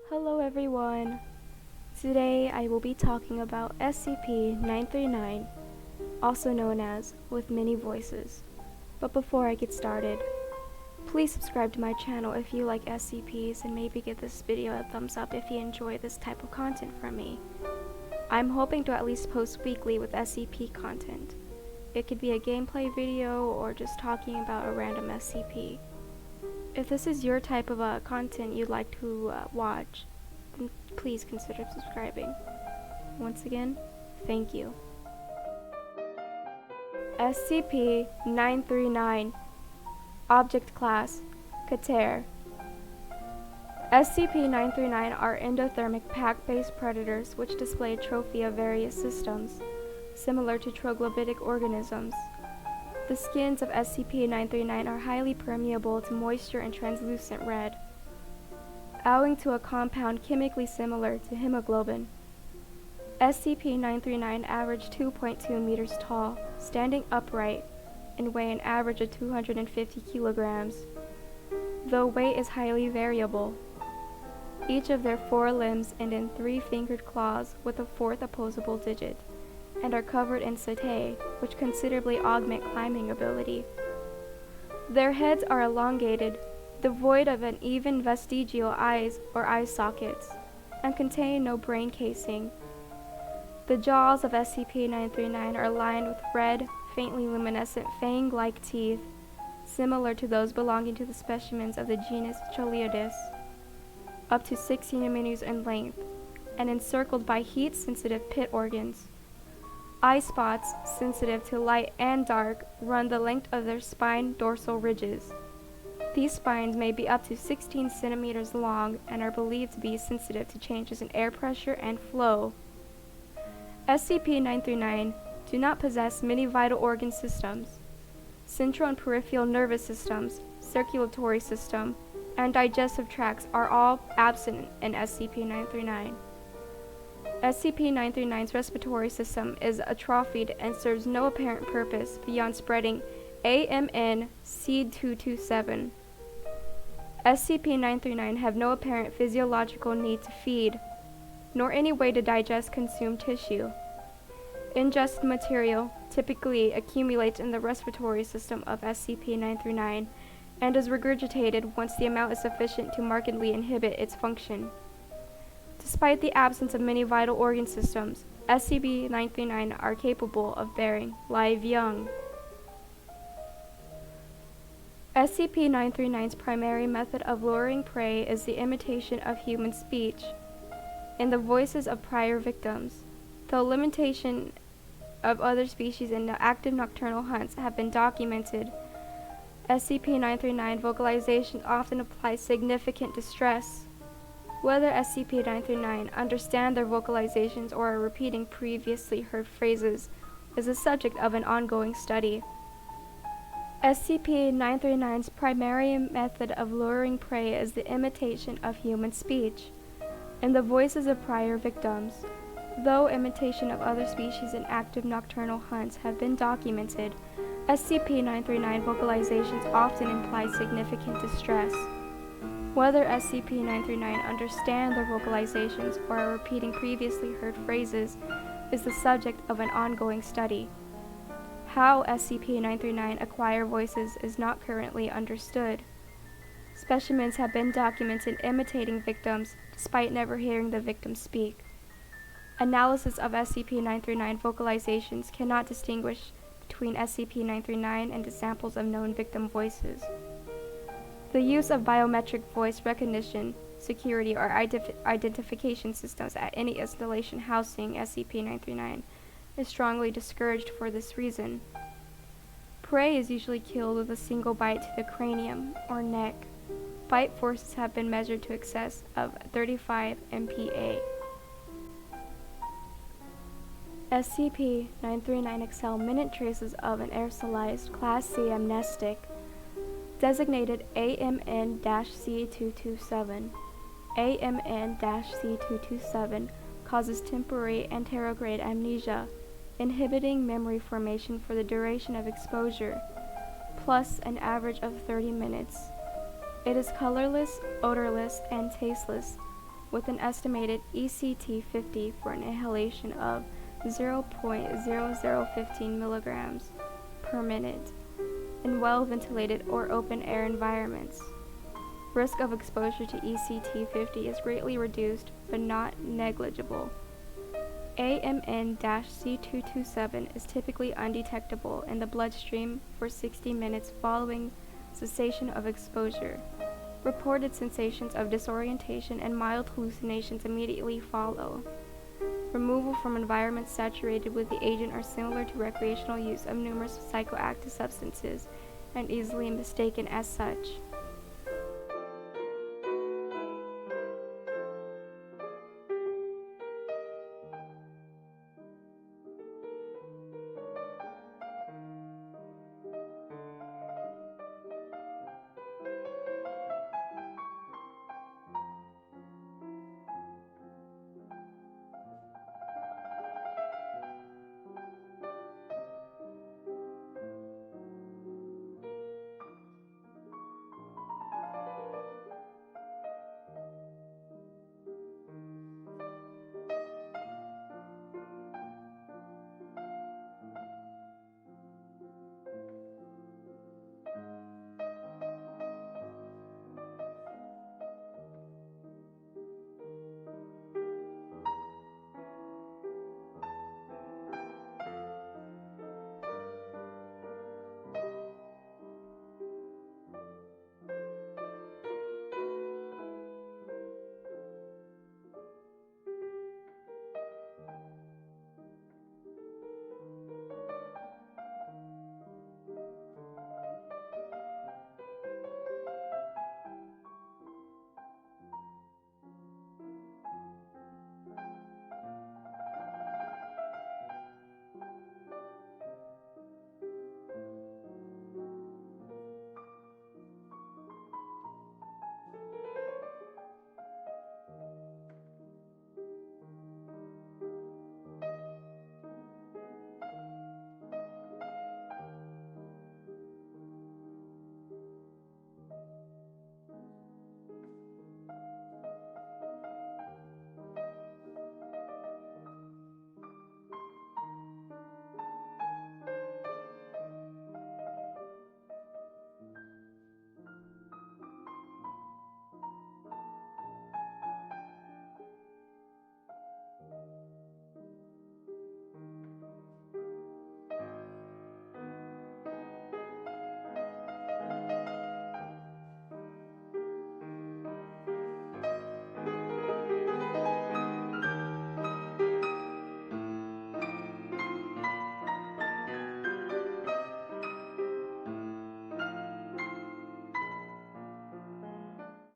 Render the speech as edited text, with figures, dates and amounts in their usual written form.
Hello everyone! Today I will be talking about SCP-939, also known as With Many Voices. But before I get started, please subscribe to my channel if you like SCPs and maybe give this video a thumbs up if you enjoy this type of content from me. I'm hoping to at least post weekly with SCP content. It could be a gameplay video or just talking about a random SCP. If this is your type of content you'd like to watch, then please consider subscribing. Once again, thank you. SCP-939 Object Class Kater. SCP-939 are endothermic pack-based predators which display a trophy of various systems, similar to troglodytic organisms. The skins of SCP-939 are highly permeable to moisture and translucent red, owing to a compound chemically similar to hemoglobin. SCP-939 average 2.2 meters tall, standing upright, and weigh an average of 250 kilograms, though weight is highly variable. Each of their 4 limbs end in 3-fingered claws with a 4th opposable digit, and are covered in setae, which considerably augment climbing ability. Their heads are elongated, devoid of an even vestigial eyes or eye sockets, and contain no brain casing. The jaws of SCP-939 are lined with red, faintly luminescent fang-like teeth, similar to those belonging to the specimens of the genus Choliodus, up to 6 centimeters in length, and encircled by heat-sensitive pit organs. Eye spots, sensitive to light and dark, run the length of their spine dorsal ridges. These spines may be up to 16 centimeters long and are believed to be sensitive to changes in air pressure and flow. SCP-939 do not possess many vital organ systems. Central and peripheral nervous systems, circulatory system, and digestive tracts are all absent in SCP-939. SCP-939's respiratory system is atrophied and serves no apparent purpose beyond spreading AMN C227. SCP-939 have no apparent physiological need to feed, nor any way to digest consumed tissue. Ingested material typically accumulates in the respiratory system of SCP-939 and is regurgitated once the amount is sufficient to markedly inhibit its function. Despite the absence of many vital organ systems, SCP-939 are capable of bearing live young. SCP-939's primary method of luring prey is the imitation of human speech in the voices of prior victims, though limitation of other species in the active nocturnal hunts have been documented. SCP-939 vocalization often implies significant distress. Whether SCP-939 understand their vocalizations or are repeating previously heard phrases is the subject of an ongoing study. SCP-939's primary method of luring prey is the imitation of human speech in the voices of prior victims. Though imitation of other species in active nocturnal hunts have been documented, SCP-939 vocalizations often imply significant distress. Whether SCP-939 understand their vocalizations or are repeating previously heard phrases is the subject of an ongoing study. How SCP-939 acquire voices is not currently understood. Specimens have been documented imitating victims despite never hearing the victims speak. Analysis of SCP-939 vocalizations cannot distinguish between SCP-939 and the samples of known victim voices. The use of biometric voice recognition, security, or identification systems at any installation housing SCP-939 is strongly discouraged for this reason. Prey is usually killed with a single bite to the cranium or neck. Bite forces have been measured to excess of 35 MPa. SCP-939 excel minute traces of an aerosolized Class C amnestic, designated AMN-C227. AMN-C227 causes temporary anterograde amnesia, inhibiting memory formation for the duration of exposure, plus an average of 30 minutes. It is colorless, odorless, and tasteless, with an estimated ECT50 for an inhalation of 0.0015 milligrams per minute in well-ventilated or open-air environments. Risk of exposure to ECT50 is greatly reduced, but not negligible. AMN-C227 is typically undetectable in the bloodstream for 60 minutes following cessation of exposure. Reported sensations of disorientation and mild hallucinations immediately follow. Removal from environments saturated with the agent are similar to recreational use of numerous psychoactive substances and easily mistaken as such.